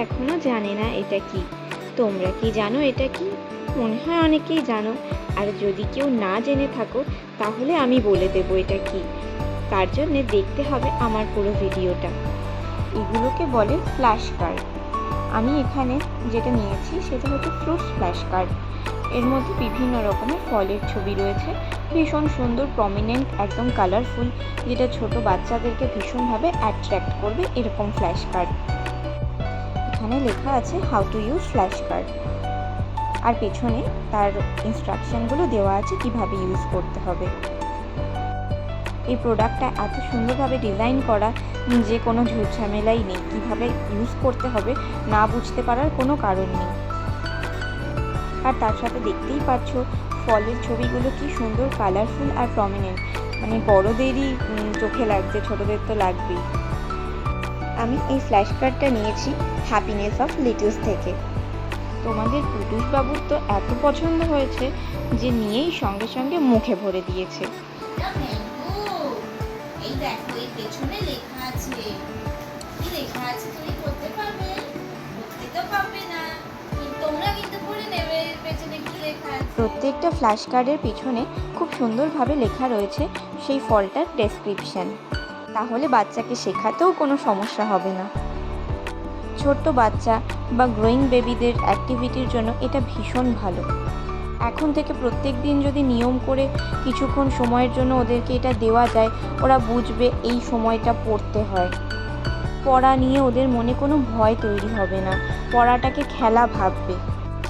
এখনও জানে না এটা কি। তোমরা কি জানো এটা কি? মনে হয় অনেকেই জানো। আর যদি কেউ না জেনে থাকো তাহলে আমি বলে দেবো এটা কি। তার জন্যে দেখতে হবে আমার পুরো ভিডিওটা। এগুলোকে বলে ফ্ল্যাশ কার্ড। আমি এখানে যেটা নিয়েছি সেটা হচ্ছে ফ্রুটস ফ্ল্যাশ কার্ড। এর মধ্যে বিভিন্ন রকমের ফলের ছবি রয়েছে, ভীষণ সুন্দর, প্রমিনেন্ট, একদম কালারফুল, যেটা ছোট বাচ্চাদেরকে ভীষণভাবে অ্যাট্রাক্ট করবে এরকম ফ্ল্যাশ কার্ড। এখানে লেখা আছে how to use flash card, আর পেছনে তার ইনস্ট্রাকশনগুলো দেওয়া আছে কিভাবে ইউজ করতে হবে। এই প্রোডাক্টটা এত সুন্দরভাবে ডিজাইন করা যে কোনো ঝামেলাই নেই, কিভাবে ইউজ করতে হবে না বুঝতে পারার কোনো কারণ নেই। আর তার সাথে দেখতেই পাচ্ছ ফলের ছবিগুলো কি সুন্দর কালারফুল আর প্রমিনেন্ট, মানে বড়দেরই চোখে লাগছে, ছোটদের তো লাগবেই। আমি এই ফ্ল্যাশ কার্ডটা নিয়েছি হ্যাপিনেস অফ লিটলস থেকে। তোমাদের পুটুস বাবুর তো এত পছন্দ হয়েছে যে নিয়েই সঙ্গে সঙ্গে মুখে ভরে দিয়েছে। এই দেখো, এই পেছনে লেখা আছে, কি লেখা আছে তুমি পড়তে পারবে? পড়তে তো পারবে না, তোমরা কিন্তু পড়ে নেবে পেছনে কি লেখা আছে। প্রত্যেকটা ফ্ল্যাশ কার্ডের পিছনে খুব সুন্দরভাবে লেখা রয়েছে সেই ফলটার ডেসক্রিপশন, তাহলে বাচ্চাকে শেখাতেও কোনো সমস্যা হবে না। ছোট্ট বাচ্চা বা গ্রোয়িং বেবিদের অ্যাক্টিভিটির জন্য এটা ভীষণ ভালো। এখন থেকে প্রত্যেক দিন যদি নিয়ম করে কিছুক্ষণ সময়ের জন্য ওদেরকে এটা দেওয়া যায়, ওরা বুঝবে এই সময়টা পড়তে হয়। পড়া নিয়ে ওদের মনে কোনো ভয় তৈরি হবে না, পড়াটাকে খেলা ভাববে,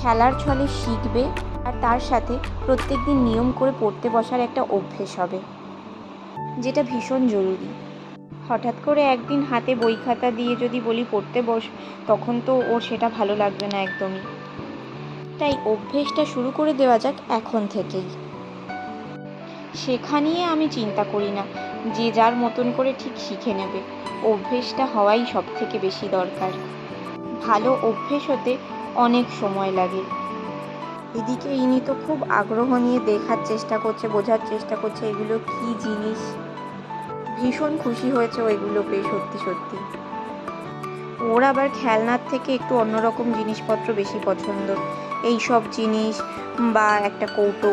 খেলার ছলে শিখবে, আর তার সাথে প্রত্যেক দিন নিয়ম করে পড়তে বসার একটা অভ্যেস হবে, যেটা ভীষণ জরুরি। হঠাৎ করে একদিন হাতে বই খাতা দিয়ে যদি বলি পড়তে বস, তখন তো ওর সেটা ভালো লাগবে না একদমই। তাই অভ্যেসটা শুরু করে দেওয়া যাক এখন থেকেই। শেখা নিয়ে আমি চিন্তা করি না, যে যার মতন করে ঠিক শিখে নেবে। অভ্যেসটা হওয়াই সব থেকে বেশি দরকার। ভালো অভ্যেস হতে অনেক সময় লাগে। এদিকে ইনি তো খুব আগ্রহ নিয়ে দেখার চেষ্টা করছে, বোঝার চেষ্টা করছে এগুলো কী জিনিস। ভীষণ খুশি হয়েছে ওইগুলো পেয়ে, সত্যি সত্যি। ওর আবার খেলনার থেকে একটু অন্যরকম জিনিসপত্র বেশি পছন্দ। এই সব জিনিস বা একটা কৌটো,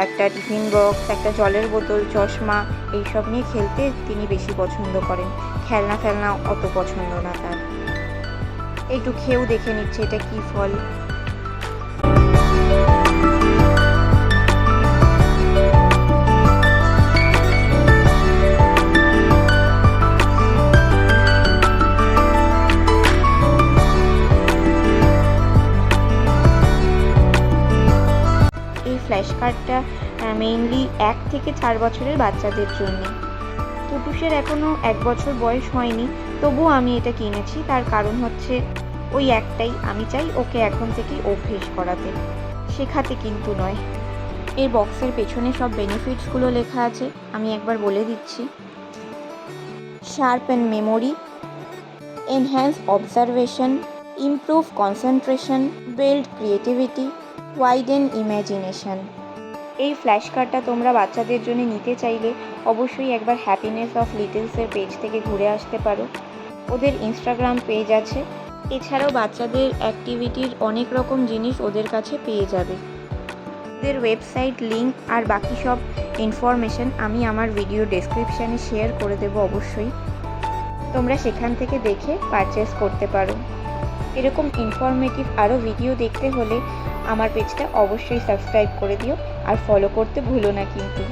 একটা টিফিন বক্স, একটা জলের বোতল, চশমা, এইসব নিয়ে খেলতে তিনি বেশি পছন্দ করেন। খেলনা অত পছন্দ না তার। একটু খেয়েও দেখে নিচ্ছে এটা কি ফল। ফ্ল্যাশ কার্ডটা মেইনলি 1 থেকে 4 বছরের বাচ্চাদের জন্য। পুটুসের এখনও 1 বছর বয়স হয়নি, তবুও আমি এটা কিনেছি। তার কারণ হচ্ছে ওই একটাই, আমি চাই ওকে এখন থেকেই অভ্যেস করাতে, শেখাতে কিন্তু নয়। এর বক্সের পেছনে সব বেনিফিটসগুলো লেখা আছে, আমি একবার বলে দিচ্ছি। Sharpen memory, enhance observation, improve concentration, build creativity, widen imagination. এই ফ্ল্যাশ কার্ডটা তোমরা বাচ্চাদের জন্য নিতে চাইলে অবশ্যই একবার হ্যাপিনেস অফ লিটলসের পেজ থেকে ঘুরে আসতে পারো। ওদের ইনস্টাগ্রাম পেজ আছে, এছাড়াও বাচ্চাদের অ্যাক্টিভিটির অনেক রকম জিনিস ওদের কাছে পেয়ে যাবে। ওদের ওয়েবসাইট লিঙ্ক আর বাকি সব ইনফরমেশন আমি আমার ভিডিও ডেসক্রিপশানে শেয়ার করে দেবো অবশ্যই। তোমরা সেখান থেকে দেখে পারচেস করতে পারো। এরকম ইনফরমেটিভ আরও ভিডিও দেখতে হলে আমার পেজটা অবশ্যই সাবস্ক্রাইব করে দিও, আর ফলো করতে ভুলো না কিন্তু।